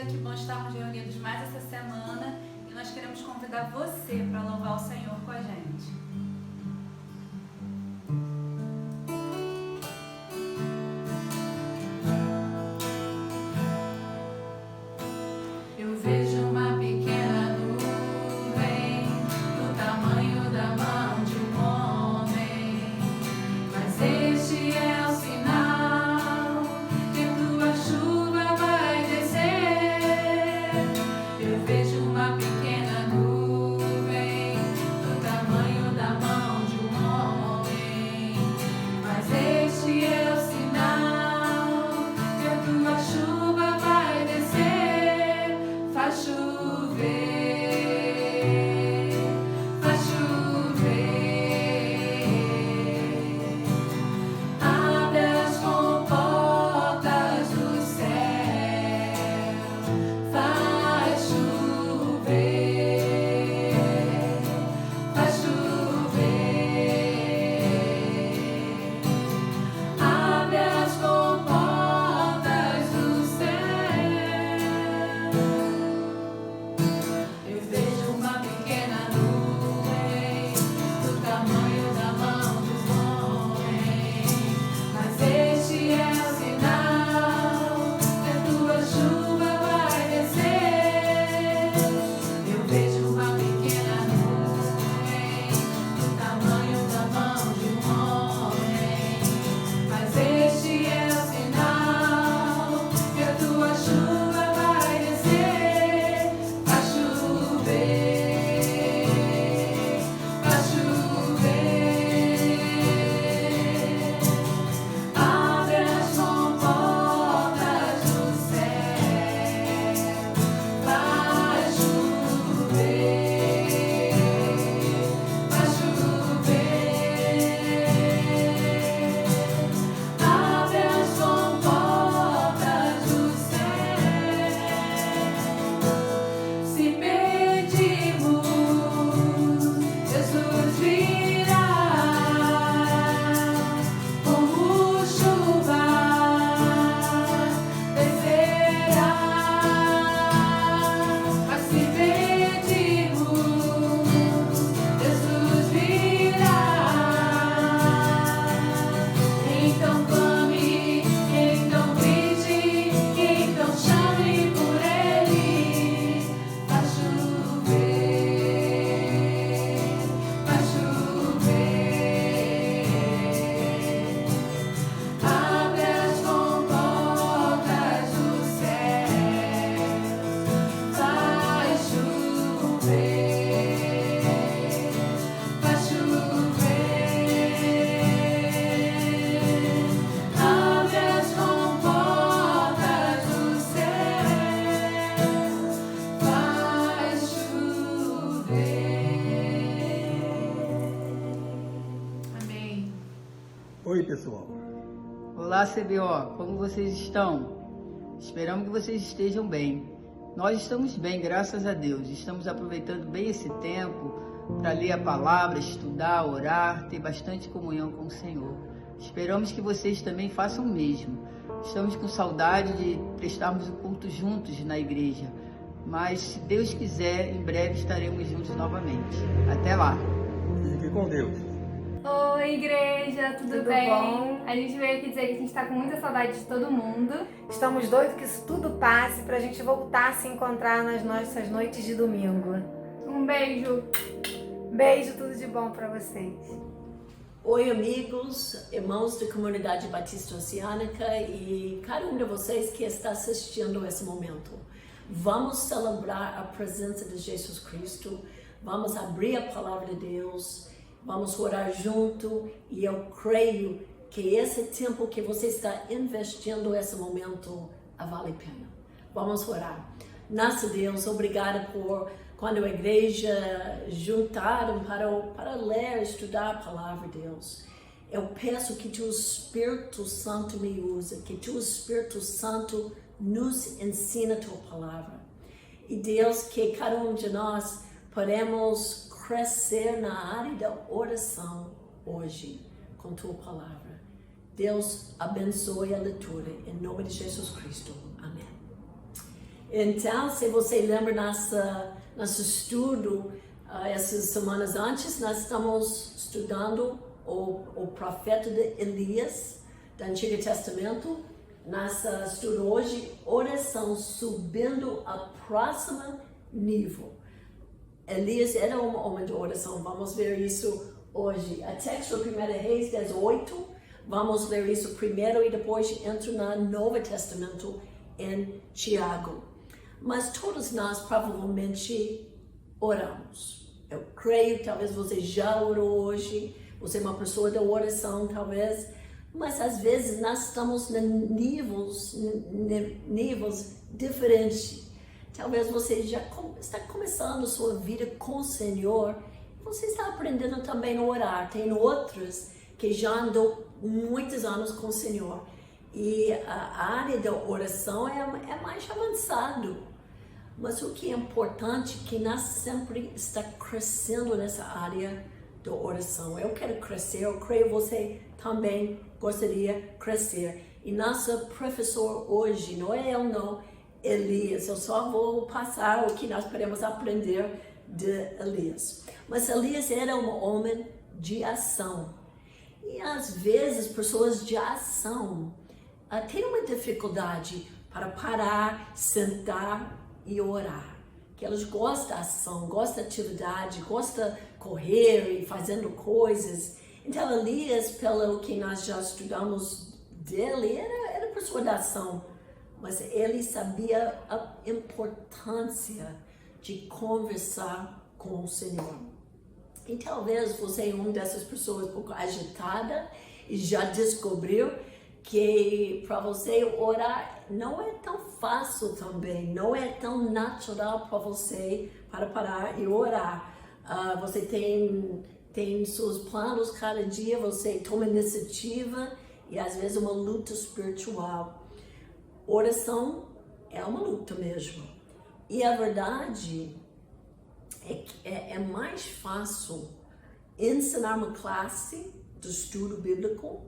que bom estarmos reunidos mais essa semana e nós queremos convidar você para louvar o Senhor com a gente. Eu vejo uma pequena nuvem do tamanho da mão de um homem, mas este é o sinal que tua chuva vai descer. Eu vejo uma pequena nuvem do tamanho da mão de um homem, mas este é o sinal que a tua chuva vai descer. Faz chover, faz chover. Abre as comportas do céu, faz chover, faz chover. Abre as comportas do céu. Eu vejo uma pequena nuvem do tamanho da mão de um homem, mas este é o sinal que a tua chuva vai descer. Eu vejo uma pequena nuvem do tamanho da mão de um homem, mas este é o sinal que a tua chuva vai descer. Faz chover, faz chover. Abre as comportas do céu, faz chover, faz chover. Abre as comportas do céu. Se pedimos, Jesus virá como chuva descerá. Mas se pedimos, Jesus virá. Então clame, então grite, então chame por Ele. Faz chover, faz chover. Abre as comportas do céu, faz chover, faz chover. Abre as comportas do céu, faz chover. Amém. Oi, pessoal. Olá, CBO, como vocês estão? Esperamos que vocês estejam bem. Nós estamos bem, graças a Deus. Estamos aproveitando bem esse tempo para ler a palavra, estudar, orar, ter bastante comunhão com o Senhor. Esperamos que vocês também façam o mesmo. Estamos com saudade de prestarmos o culto juntos na igreja, mas se Deus quiser, em breve estaremos juntos novamente. Até lá! Fique com Deus. Oi, igreja, tudo bem? bom? A gente veio aqui dizer que a gente tá com muita saudade de todo mundo. Estamos doidos que isso tudo passe pra gente voltar a se encontrar nas nossas noites de domingo. Um beijo. Beijo, tudo de bom pra vocês. Oi, amigos, irmãos da Comunidade Batista Oceânica e cada um de vocês que está assistindo esse momento. Vamos celebrar a presença de Jesus Cristo, vamos abrir a palavra de Deus, vamos orar junto e eu creio que esse tempo que você está investindo esse momento vale a pena. Vamos orar. Nosso Deus, obrigada por quando a igreja juntaram para ler, estudar a palavra de Deus. Eu peço que teu Espírito Santo me use, que teu Espírito Santo nos ensina a tua palavra. E Deus, que cada um de nós podemos crescer na área da oração hoje com tua palavra. Deus abençoe a leitura em nome de Jesus Cristo. Amém. Então, se você lembra nosso estudo, essas semanas antes, nós estamos estudando o profeta de Elias, do Antigo Testamento. Nosso estudo hoje, oração subindo a próximo nível. Elias era um homem de oração, vamos ver isso hoje. O texto de 1 Reis 18, vamos ler isso primeiro e depois entro no Novo Testamento em Tiago. Mas todos nós provavelmente oramos. Eu creio que talvez você já orou hoje, você é uma pessoa de oração talvez, mas às vezes nós estamos em níveis diferentes. Talvez você já está começando sua vida com o Senhor, você está aprendendo também a orar. Tem outros que já andou muitos anos com o Senhor e a área da oração é mais avançado. Mas o que é importante é que nós sempre estamos crescendo nessa área da oração. Eu quero crescer, eu creio que você também gostaria de crescer. E nosso professor hoje, não é eu não, Elias. Eu só vou passar o que nós podemos aprender de Elias. Mas Elias era um homem de ação. E às vezes pessoas de ação têm uma dificuldade para parar, sentar e orar. Que elas gostam da ação, gostam da atividade, gostam de correr e fazendo coisas. Então Elias, pelo que nós já estudamos dele, era pessoa da ação. Mas ele sabia a importância de conversar com o Senhor. E talvez você é uma dessas pessoas um pouco agitada e já descobriu que para você orar não é tão fácil também, não é tão natural para você para parar e orar. Você tem seus planos cada dia, você toma iniciativa e às vezes uma luta espiritual. Oração é uma luta mesmo. E a verdade é que é mais fácil ensinar uma classe de estudo bíblico,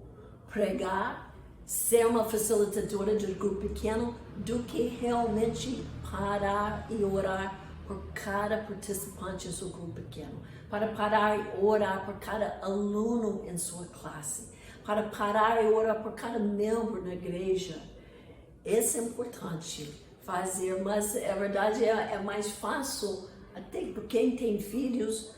pregar, ser uma facilitadora de grupo pequeno, do que realmente parar e orar por cada participante em seu grupo pequeno, para parar e orar por cada aluno em sua classe, para parar e orar por cada membro na igreja. Isso é importante fazer, mas a verdade é mais fácil, até para quem tem filhos,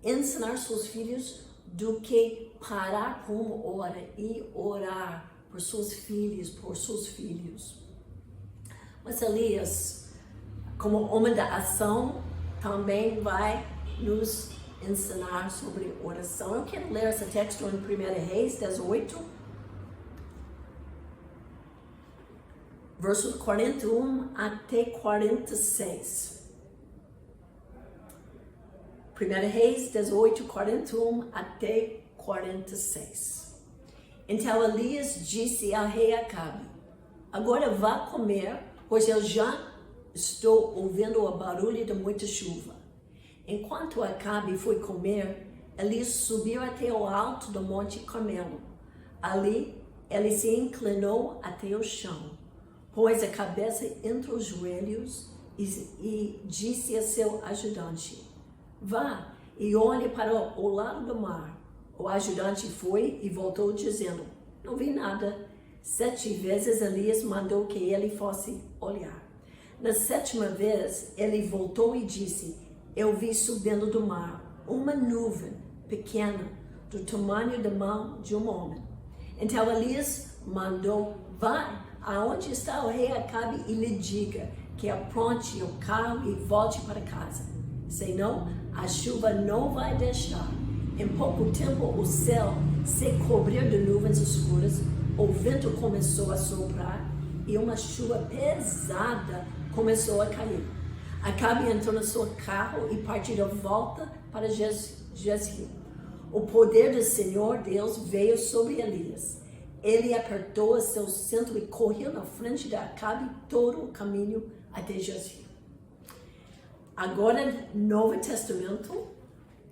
ensinar seus filhos do que parar com uma hora e orar por seus filhos, por seus filhos. Mas Elias, como homem da ação, também vai nos ensinar sobre oração. Eu quero ler esse texto em 1 Reis 18, versos 41 até 46. 1 Reis 18, 41 até 46. Então Elias disse ao rei Acabe: agora vá comer, pois eu já estou ouvindo o barulho de muita chuva. Enquanto Acabe foi comer, Elias subiu até o alto do Monte Carmelo. Ali ele se inclinou até o chão, pôs a cabeça entre os joelhos e disse a seu ajudante: vá e olhe para o lado do mar. O ajudante foi e voltou dizendo: não vi nada. 7 vezes Elias mandou que ele fosse olhar. Na 7ª vez ele voltou e disse: eu vi subindo do mar uma nuvem pequena, do tamanho da mão de um homem. Então Elias mandou: vai aonde está o rei Acabe e lhe diga que apronte o carro e volte para casa. Senão a chuva não vai deixar. Em pouco tempo o céu se cobriu de nuvens escuras, o vento começou a soprar e uma chuva pesada começou a cair. Acabe entrou no seu carro e partiu de volta para Jezreel. O poder do Senhor Deus veio sobre Elias. Ele apertou seu cinto e correu na frente de Acabe todo o caminho até Jezreel. Agora, Novo Testamento,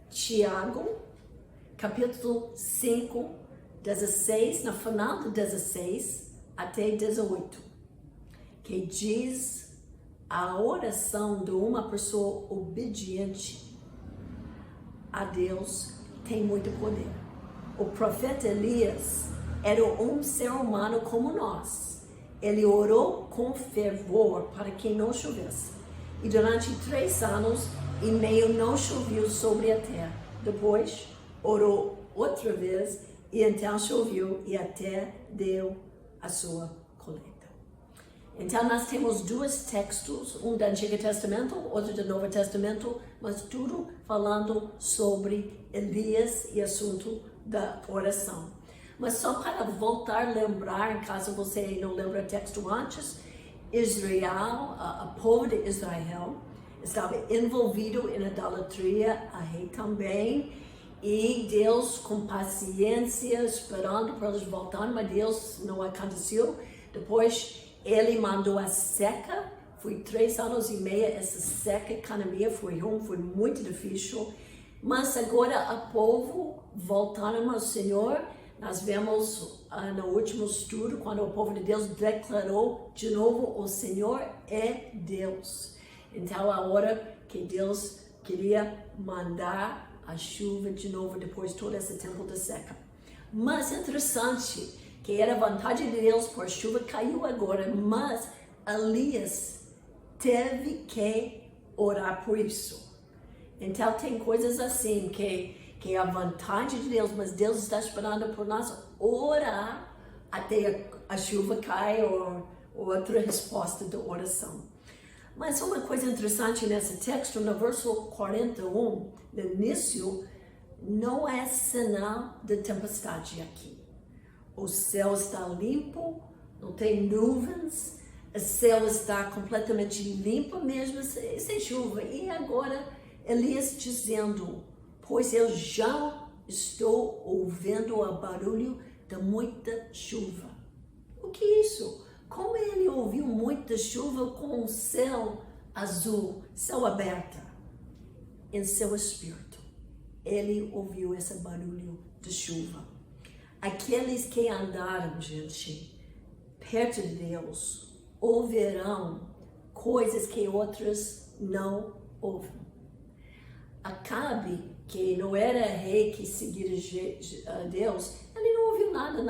Tiago, capítulo 5, 16, no final de 16 até 18, que diz a oração de uma pessoa obediente a Deus tem muito poder. O profeta Elias era um ser humano como nós. Ele orou com fervor para que não chovesse. E durante 3 anos e meio não choveu sobre a terra. Depois orou outra vez e então choveu e a terra deu a sua colheita. Então nós temos 2 textos, um do Antigo Testamento, outro do Novo Testamento, mas tudo falando sobre Elias e assunto da oração. Mas só para voltar a lembrar, caso você não lembre o texto antes, Israel, o povo de Israel, estava envolvido em idolatria, a rei também, e Deus com paciência, esperando para eles voltarem, mas Deus não aconteceu. Depois ele mandou a seca, foi 3 anos e meio, essa seca, economia foi ruim, foi muito difícil. Mas agora o povo voltaram ao Senhor. Nós vemos no último estudo, quando o povo de Deus declarou de novo, o Senhor é Deus. Então a hora que Deus queria mandar a chuva de novo, depois de todo esse tempo de seca. Mas interessante, que era a vontade de Deus, por a chuva caiu agora, mas Elias teve que orar por isso. Então tem coisas assim que é a vontade de Deus, mas Deus está esperando por nós orar até a chuva cair ou outra resposta da oração. Mas uma coisa interessante nesse texto, no verso 41, no início, não é sinal de tempestade aqui. O céu está limpo, não tem nuvens, o céu está completamente limpo mesmo, sem chuva. E agora Elias dizendo, pois eu já estou ouvindo o barulho de muita chuva. O que é isso? Como ele ouviu muita chuva com o céu azul, céu aberto? Em seu espírito, ele ouviu esse barulho de chuva. Aqueles que andaram, gente, perto de Deus, ouvirão coisas que outros não ouvem. Acabe, que não era rei que seguia Deus, ele não ouviu nada,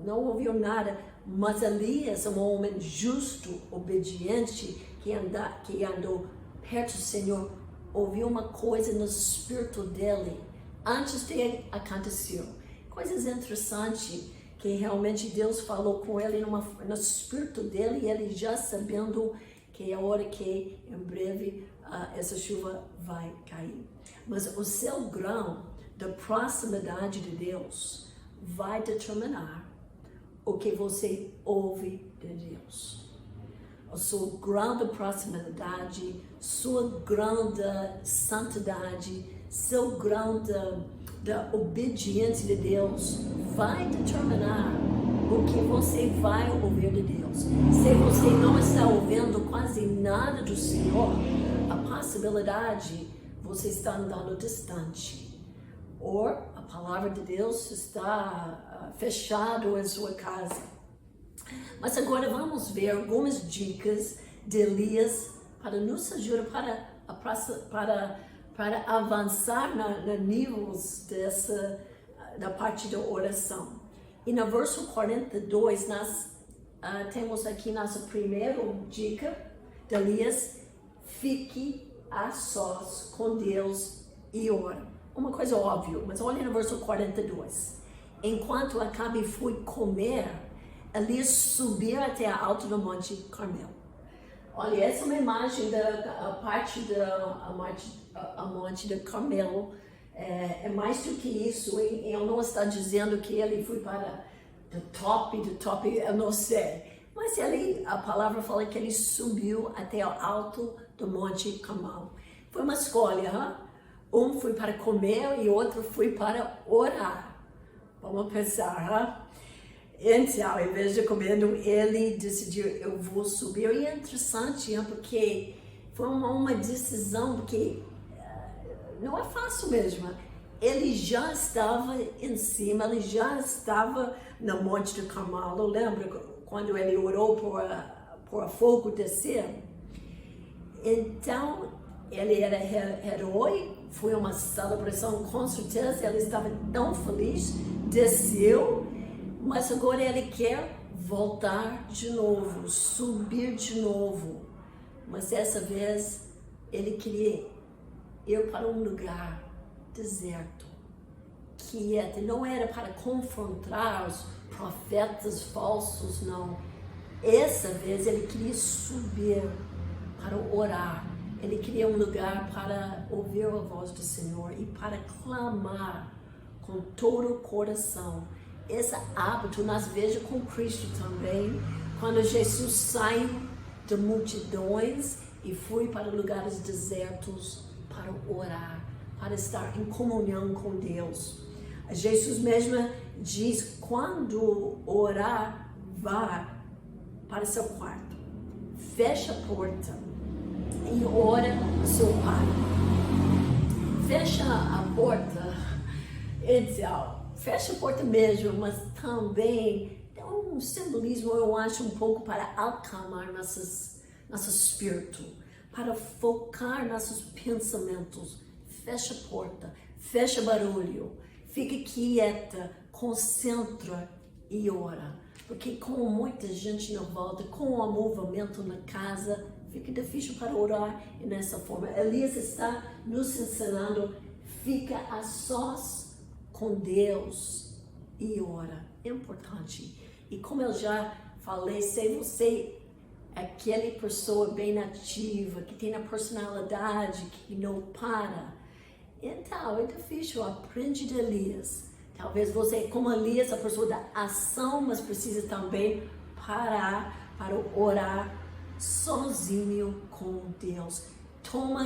não ouviu nada. Mas Elias, um homem justo, obediente, que andou perto do Senhor, ouviu uma coisa no espírito dele, antes de acontecer. Coisas interessantes, que realmente Deus falou com ele no espírito dele, e ele já sabendo que é a hora que, em breve, essa chuva vai cair. Mas o seu grau da proximidade de Deus vai determinar o que você ouve de Deus. O seu grau de proximidade, seu grau de santidade, seu grau da obediência de Deus vai determinar o que você vai ouvir de Deus. Se você não está ouvindo quase nada do Senhor, a possibilidade você está andando distante. Ou a palavra de Deus está fechada em sua casa. Mas agora vamos ver algumas dicas de Elias para nos ajudar para avançar nos níveis da parte da oração. E no verso 42, nós temos aqui nossa primeira dica de Elias: fique a sós com Deus e ora. Uma coisa óbvia, mas olha no verso 42. Enquanto Acabe foi comer, Elias subiu até a alta do Monte Carmelo. Olha, essa é uma imagem da parte do Monte do Carmelo. É mais do que isso. Eu não estou dizendo que ele foi para do top, eu não sei. Mas a palavra fala que ele subiu até o alto do Monte Carmelo. Foi uma escolha, um foi para comer e outro foi para orar. Vamos pensar, Então, em vez de comer, ele decidiu, eu vou subir. E é interessante, porque foi uma decisão, porque não é fácil mesmo. Ele já estava em cima, ele já estava no Monte do Carmelo. Lembra quando ele orou por fogo descer? Então, ele era herói, foi uma celebração, com certeza, ele estava tão feliz, desceu, mas agora ele quer voltar de novo, subir de novo. Mas dessa vez, ele queria ir para um lugar deserto, quieto. Não era para confrontar os profetas falsos, não. Essa vez ele queria subir para orar. Ele queria um lugar para ouvir a voz do Senhor e para clamar com todo o coração. Esse hábito nós vemos com Cristo também. Quando Jesus saiu de multidões e foi para lugares desertos para orar, para estar em comunhão com Deus. Jesus mesmo diz, quando orar, vá para seu quarto, fecha a porta e ora ao seu Pai. Fecha a porta, então, fecha a porta mesmo, mas também tem um simbolismo, eu acho, um pouco para acalmar nosso espírito, para focar nossos pensamentos. Fecha a porta, fecha barulho, fica quieta, concentra e ora. Porque com muita gente na volta, com o movimento na casa, fica difícil para orar nessa forma. Elias está nos ensinando, fica a sós com Deus e ora. É importante. E como eu já falei, se você é aquela pessoa bem ativa, que tem a personalidade, que não para, então é difícil. Aprende de Elias. Talvez você, como Elias, a pessoa da ação, mas precisa também parar para orar sozinho com Deus. Toma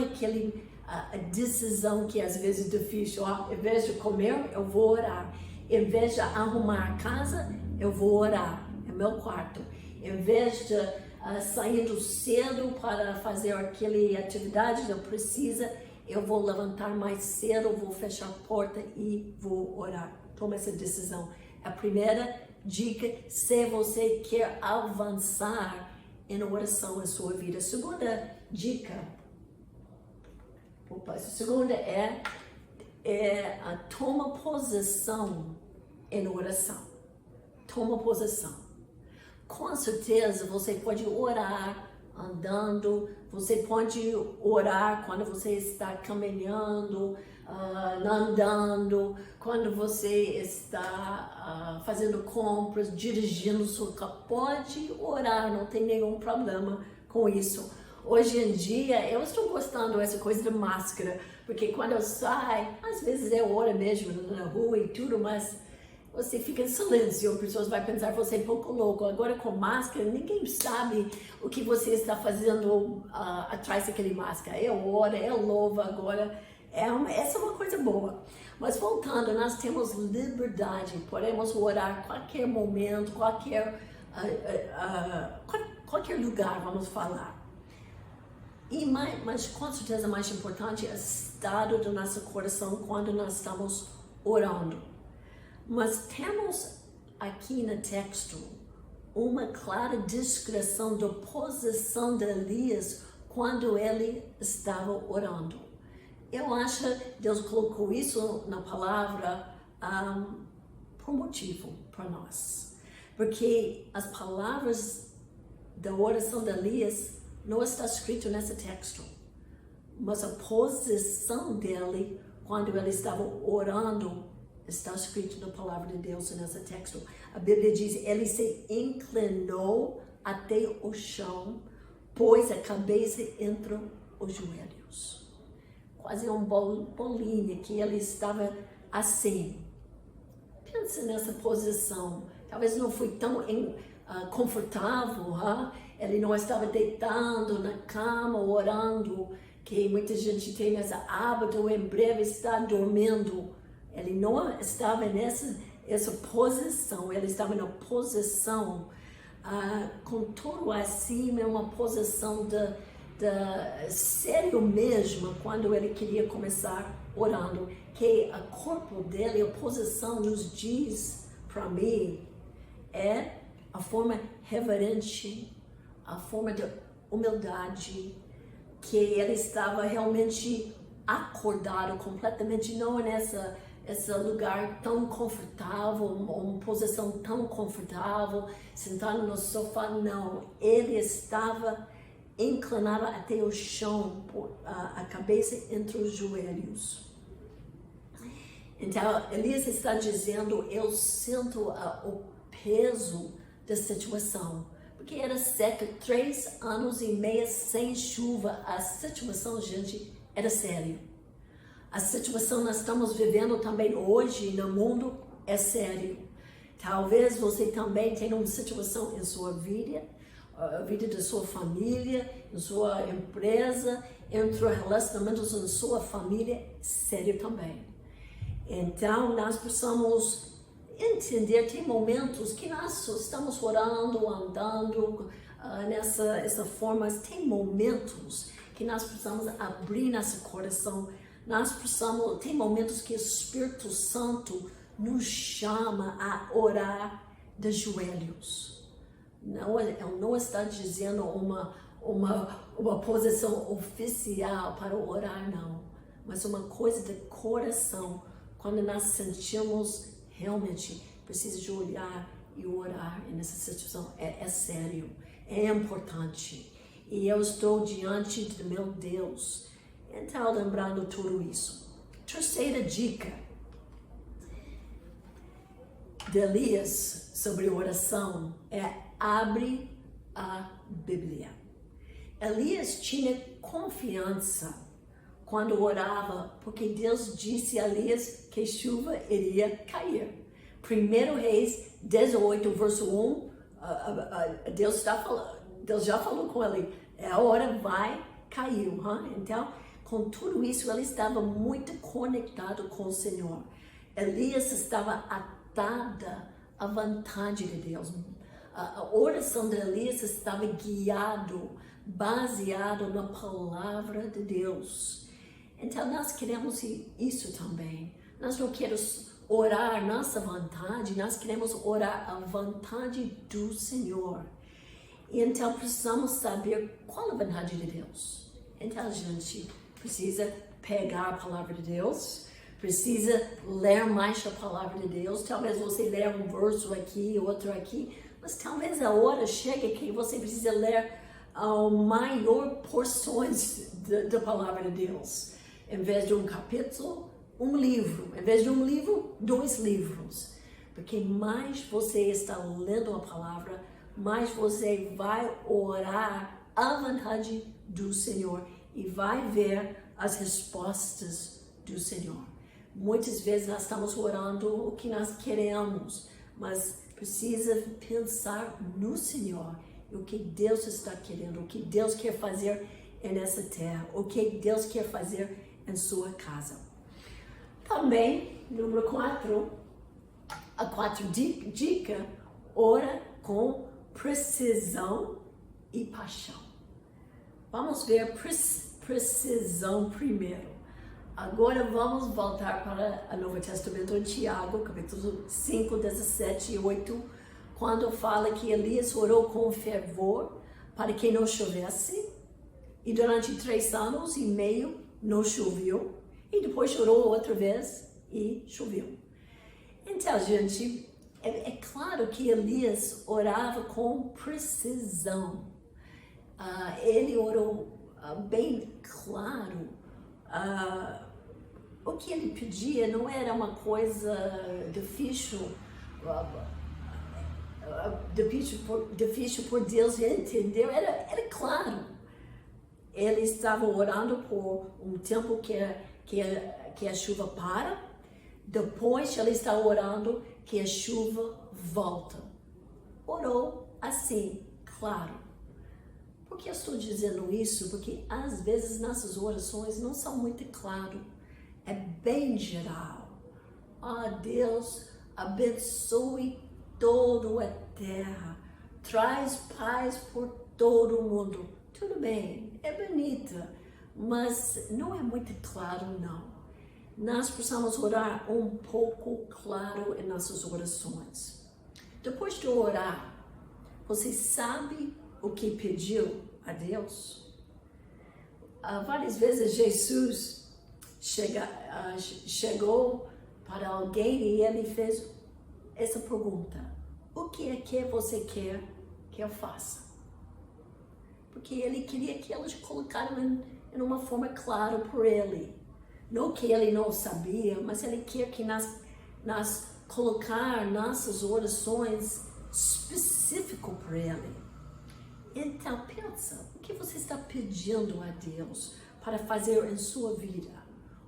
a decisão que às vezes é difícil. Em vez de comer, eu vou orar. Em vez de arrumar a casa, eu vou orar. É meu quarto. Em vez de sair cedo para fazer aquela atividade, eu vou levantar mais cedo, vou fechar a porta e vou orar. Toma essa decisão. A primeira dica, se você quer avançar em oração na sua vida. A segunda dica, toma posição em oração. Toma posição. Com certeza você pode orar andando, você pode orar quando você está caminhando, andando, quando você está fazendo compras, dirigindo seu carro. Pode orar, não tem nenhum problema com isso. Hoje em dia, eu estou gostando dessa coisa de máscara, porque quando eu saio, às vezes é hora mesmo na rua e tudo, mas você fica em silêncio, as pessoas vão pensar que você é um pouco louco. Agora com máscara, ninguém sabe o que você está fazendo atrás daquele máscara. É hora, é louva, agora essa é uma coisa boa. Mas voltando, nós temos liberdade, podemos orar a qualquer momento, qualquer lugar, vamos falar. Mas com certeza mais importante é o estado do nosso coração quando nós estamos orando. Mas temos aqui no texto uma clara descrição da posição de Elias quando ele estava orando. Eu acho que Deus colocou isso na palavra por motivo para nós. Porque as palavras da oração de Elias não está escrito nesse texto. Mas a posição dele quando ele estava orando está escrito na palavra de Deus nesse texto. A Bíblia diz, ele se inclinou até o chão, pôs a cabeça entre os joelhos. Quase uma bolinha que ele estava assim. Pensa nessa posição. Talvez não foi tão confortável, ele não estava deitando na cama, orando, que muita gente tem esse hábito, em breve está dormindo. Ele não estava essa posição, ele estava na posição com todo acima, uma posição de sério mesmo, quando ele queria começar orando, que o corpo dele, a posição nos diz para mim, é a forma reverente, a forma de humildade, que ele estava realmente acordado completamente, não esse lugar tão confortável, uma posição tão confortável, sentado no sofá, não. Ele estava inclinado até o chão, a cabeça entre os joelhos. Então, Elias está dizendo, eu sinto o peso da situação. Porque era seca, 3 anos e meio sem chuva. A situação, gente, era séria. A situação que nós estamos vivendo também hoje no mundo é sério. Talvez você também tenha uma situação em sua vida, a vida da sua família, em sua empresa, entre relacionamentos em sua família, sério também. Então, nós precisamos entender, tem momentos que nós estamos orando, andando nessa forma, tem momentos que nós precisamos abrir nosso coração, tem momentos que o Espírito Santo nos chama a orar de joelhos. Não, ele não está dizendo uma posição oficial para orar, não, mas uma coisa de coração, quando nós sentimos realmente precisa de olhar e orar nessa situação. É sério, é importante. E eu estou diante do meu Deus. Então, lembrando tudo isso. Terceira dica de Elias sobre oração é abre a Bíblia. Elias tinha confiança quando orava, porque Deus disse a Elias que chuva iria cair. 1 Reis 18, verso 1, Deus já falou com ele, a hora vai cair. Então, com tudo isso, ele estava muito conectado com o Senhor. Elias estava atada à vontade de Deus. A oração de Elias estava baseado na palavra de Deus. Então, nós queremos isso também. Nós não queremos orar nossa vontade, nós queremos orar a vontade do Senhor. Então, precisamos saber qual é a vontade de Deus. Então, a gente precisa pegar a palavra de Deus, precisa ler mais a palavra de Deus. Talvez você leia um verso aqui, outro aqui, mas talvez a hora chegue que você precisa ler maior porções da palavra de Deus. Em vez de um capítulo, um livro. Em vez de um livro, 2 livros. Porque mais você está lendo a palavra, mais você vai orar a vontade do Senhor e vai ver as respostas do Senhor. Muitas vezes nós estamos orando o que nós queremos, mas precisa pensar no Senhor, o que Deus está querendo, o que Deus quer fazer nessa terra, o que Deus quer fazer em sua casa. Também, número 4, a 4 dica, ora com precisão e paixão. Vamos ver precisão primeiro. Agora vamos voltar para o Novo Testamento em Tiago, capítulo 5, 17 e 8, quando fala que Elias orou com fervor para que não chovesse, e durante 3 anos e meio não choveu, e depois chorou outra vez e choveu. Então, gente, é claro que Elias orava com precisão. Ele orou bem claro. O que ele pedia não era uma coisa difícil por Deus entender, era claro. Ele estava orando por um tempo que a chuva para, depois ele está orando que a chuva volta. Orou assim, claro. Por que eu estou dizendo isso? Porque às vezes nossas orações não são muito claras. É bem geral. Deus abençoe toda a terra. Traz paz por todo o mundo. Tudo bem, é bonita, mas não é muito claro, não. Nós precisamos orar um pouco claro em nossas orações. Depois de orar, você sabe o que pediu a Deus? Várias vezes Jesus chegou para alguém e ele fez essa pergunta: o que é que você quer que eu faça? Porque ele queria que eles colocaram em uma forma clara por ele. Não que ele não sabia, mas ele quer que nós colocar nossas orações específico para ele. Então pensa, o que você está pedindo a Deus para fazer em sua vida?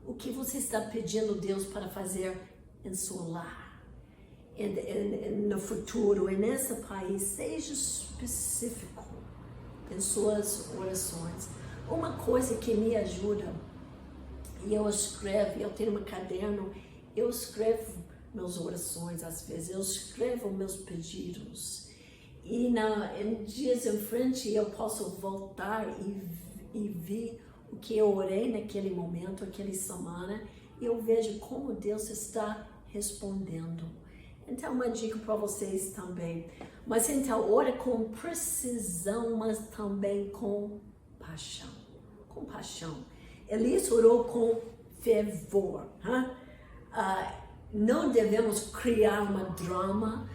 O que você está pedindo a Deus para fazer em seu lar? No futuro, e nesse país, seja específico em suas orações. Uma coisa que me ajuda, e eu tenho um caderno, eu escrevo minhas orações às vezes, eu escrevo meus pedidos. E em dias em frente eu posso voltar e ver o que eu orei naquele momento, aquela semana, e eu vejo como Deus está respondendo. Então, uma dica para vocês também. Mas então, ora com precisão, mas também com paixão. Com paixão. Elias orou com fervor. Não devemos criar uma drama,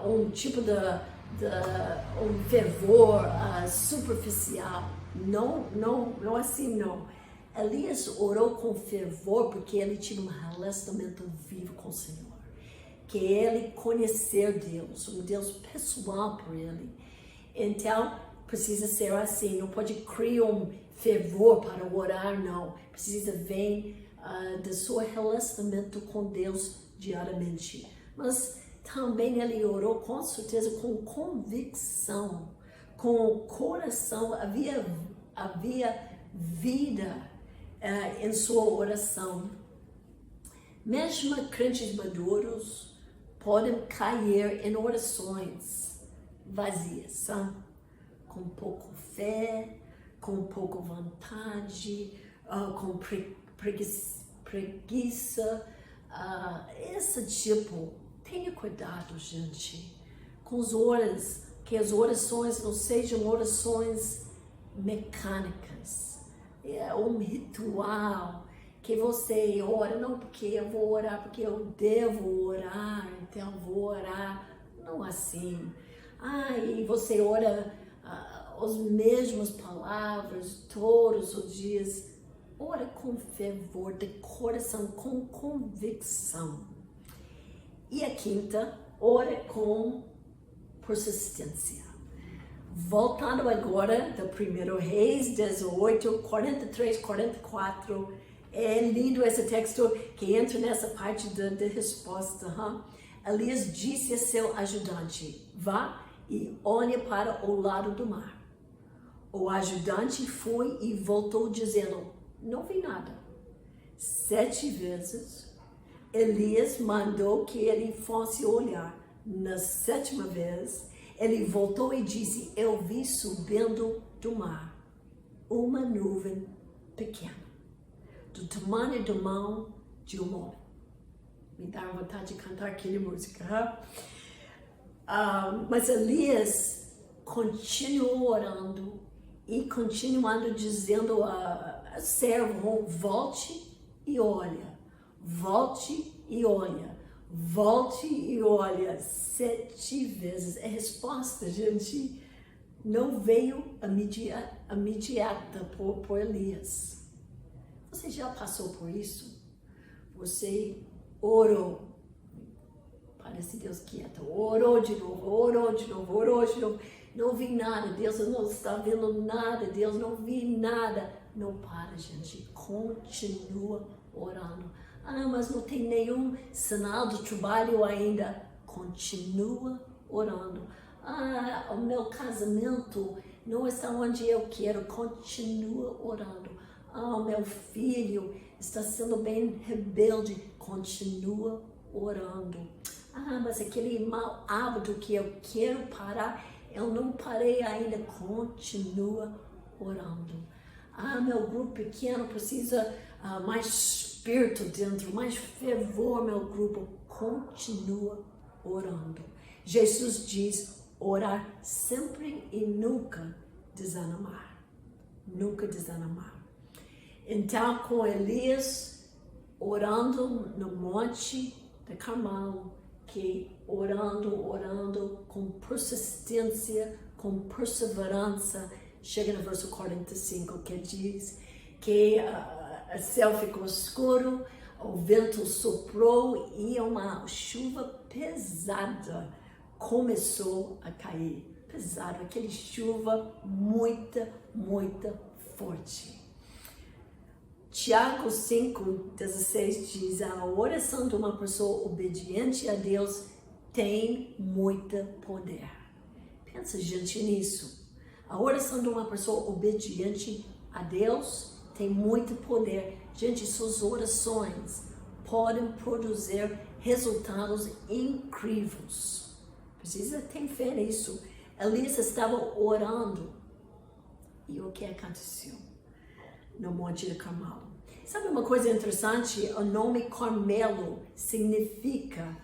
um tipo de um fervor superficial. Não assim não. Elias orou com fervor porque ele tinha um relacionamento vivo com o Senhor. Que ele conhecer Deus, um Deus pessoal para ele. Então, precisa ser assim, não pode criar um fervor para orar, não. Precisa vir do seu relacionamento com Deus diariamente. Mas também ele orou com certeza com convicção, com o coração, havia vida em sua oração. Mesmo crentes maduros podem cair em orações vazias, com pouco fé, com pouca vontade, com preguiça. Esse tipo, tenha cuidado, gente, com as horas, que as orações não sejam orações mecânicas. É um ritual que você ora, não porque eu vou orar, porque eu devo orar, então eu vou orar, não assim. E você ora as mesmas palavras todos os dias. Ora com fervor, de coração, com convicção. E a quinta, ora com persistência. Voltando agora do 1 Reis 18, 43, 44, é lindo esse texto que entra nessa parte da resposta. Elias disse a seu ajudante: vá e olhe para o lado do mar. O ajudante foi e voltou dizendo: não vi nada. 7 vezes, Elias mandou que ele fosse olhar. Na 7ª vez, ele voltou e disse: eu vi subindo do mar uma nuvem pequena, do tamanho da mão de um homem. Me dá vontade de cantar aquela música. Mas Elias continuou orando e continuando dizendo a servo: volte e olha, volte e olha, volte e olha. 7 vezes. A resposta, gente, não veio imediata por Elias. Você já passou por isso? Você orou, parece Deus quieto, orou de novo, orou de novo, orou de novo. Não vi nada, Deus não está vendo nada, Deus não vi nada. Não para, gente, continua orando. Mas não tem nenhum sinal de trabalho ainda. Continua orando. O meu casamento não está onde eu quero. Continua orando. Meu filho está sendo bem rebelde. Continua orando. Mas aquele mau hábito que eu quero parar, eu não parei ainda. Continua orando. Meu grupo pequeno precisa mais espírito dentro, mais fervor, meu grupo. Continua orando. Jesus diz: orar sempre e nunca desanimar. Nunca desanimar. Então, com Elias orando no Monte de Carmelo, que orando com persistência, com perseverança, chega no verso 45 que diz que o céu ficou escuro, o vento soprou e uma chuva pesada começou a cair. Pesado, aquela chuva muito forte. Tiago 5,16 diz: a oração de uma pessoa obediente a Deus tem muito poder. Pensa, gente, nisso. A oração de uma pessoa obediente a Deus tem muito poder. Gente, suas orações podem produzir resultados incríveis. Precisa ter fé nisso. Elias estava orando. E o que aconteceu no Monte de Carmelo? Sabe uma coisa interessante? O nome Carmelo significa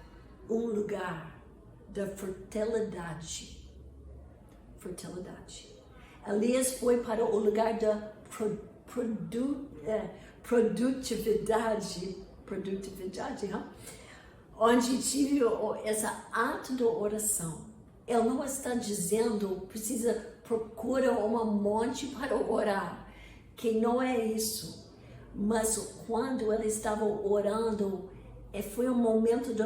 um lugar de fertilidade. Fertilidade. Elias foi para o lugar da produtividade, onde tive essa ato de oração. Ele não está dizendo precisa procura um monte para orar, que não é isso. Mas quando ele estava orando, foi um momento de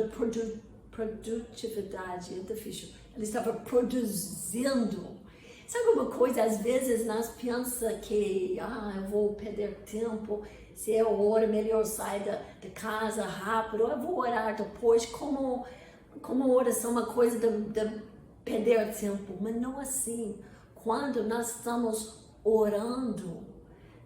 produtividade, é difícil. Ele estava produzindo. Sabe uma coisa, às vezes nós pensamos que eu vou perder tempo, se eu oro melhor sair da casa rápido, eu vou orar depois, como oração uma coisa de perder tempo, mas não assim. Quando nós estamos orando,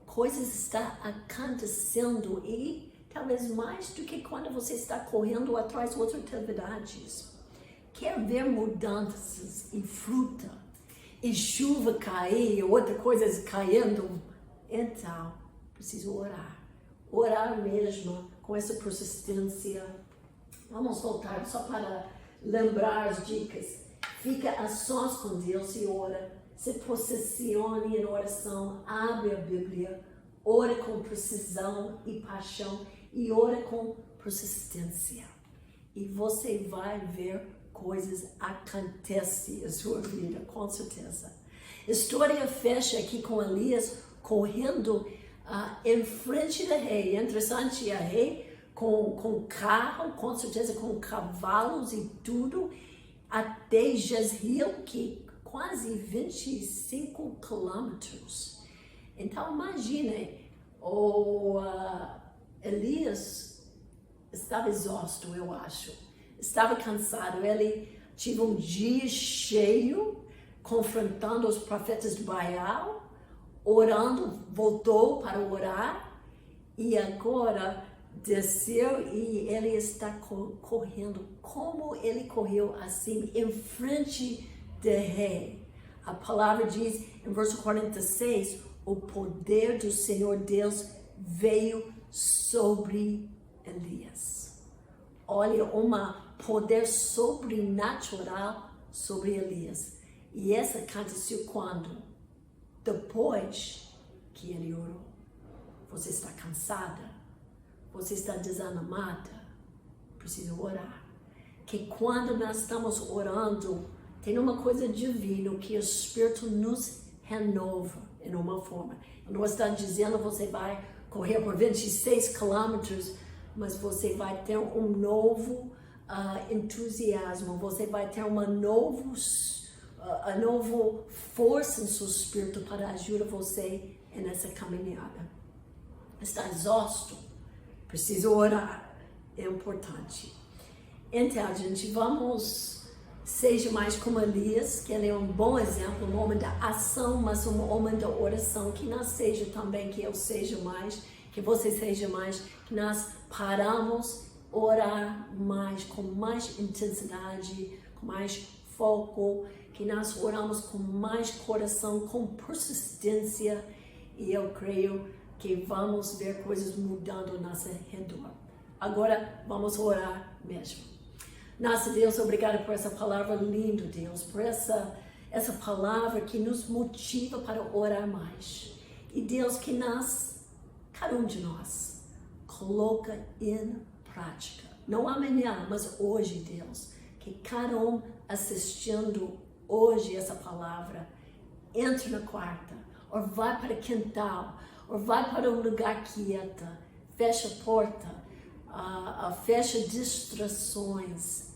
coisas estão acontecendo e talvez mais do que quando você está correndo atrás de outras atividades. Quer ver mudanças e fruta, e chuva cair, e outras coisas caindo, então preciso orar. Orar mesmo, com essa persistência. Vamos voltar só para lembrar as dicas. Fica a sós com Deus e ora. Se posicione em oração, abre a Bíblia, ora com precisão e paixão e ora com persistência. E você vai ver coisas acontecem na sua vida, com certeza. A história fecha aqui com Elias correndo em frente do rei. É interessante, a rei com carro, com certeza com cavalos e tudo, até Jezreel, que quase 25 quilômetros. Então imagine, Elias estava exausto, eu acho. Estava cansado, ele teve um dia cheio, confrontando os profetas de Baal, orando, voltou para orar, e agora desceu e ele está correndo. Como ele correu assim, em frente do rei? A palavra diz, em verso 46, o poder do Senhor Deus veio sobre Elias. Olha, poder sobrenatural sobre Elias. E essa aconteceu quando? Depois que ele orou. Você está cansada? Você está desanimada? Precisa orar. Que quando nós estamos orando, tem uma coisa divina que o Espírito nos renova em uma forma. Eu não estou dizendo que você vai correr por 26 quilômetros, mas você vai ter um novo entusiasmo, você vai ter uma nova força em seu espírito para ajudar você nessa caminhada. Está exausto? Precisa orar. É importante. Então, gente, seja mais como Elias, que ele é um bom exemplo, um homem da ação, mas um homem da oração, que nós seja também, que eu seja mais, que você seja mais, que nós paramos orar mais, com mais intensidade, com mais foco, que nós oramos com mais coração, com persistência, e eu creio que vamos ver coisas mudando ao nosso redor. Agora, vamos orar mesmo. Nossa Deus, obrigada por essa palavra linda, Deus, por essa palavra que nos motiva para orar mais. E Deus, que nós, cada um de nós coloca em prática. Não amanhã, mas hoje, Deus. Que cada um assistindo hoje essa palavra entre na quarta, ou vai para o quintal, ou vai para um lugar quieto, fecha a porta, fecha distrações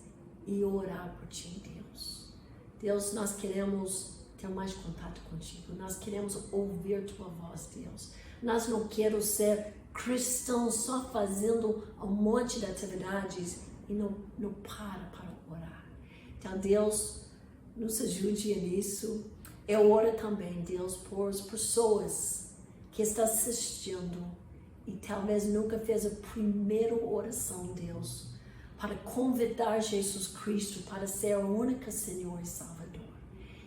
e orar por ti, Deus. Deus, nós queremos ter mais contato contigo, nós queremos ouvir tua voz, Deus. Nós não queremos ser cristãos só fazendo um monte de atividades e não para orar. Então, Deus, nos ajude nisso. Eu oro também, Deus, por as pessoas que estão assistindo e talvez nunca fez a primeira oração, Deus, para convidar Jesus Cristo para ser o único Senhor e Salvador.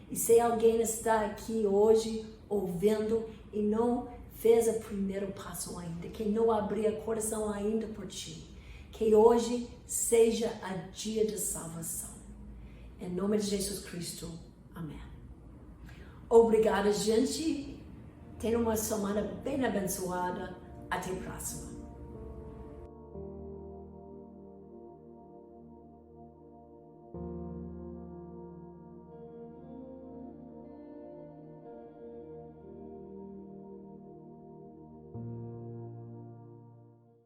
E se alguém está aqui hoje ouvindo e não fez o primeiro passo ainda, que não abriu o coração ainda por ti, que hoje seja o dia de salvação. Em nome de Jesus Cristo. Amém. Obrigada, gente. Tenha uma semana bem abençoada. Até a próxima.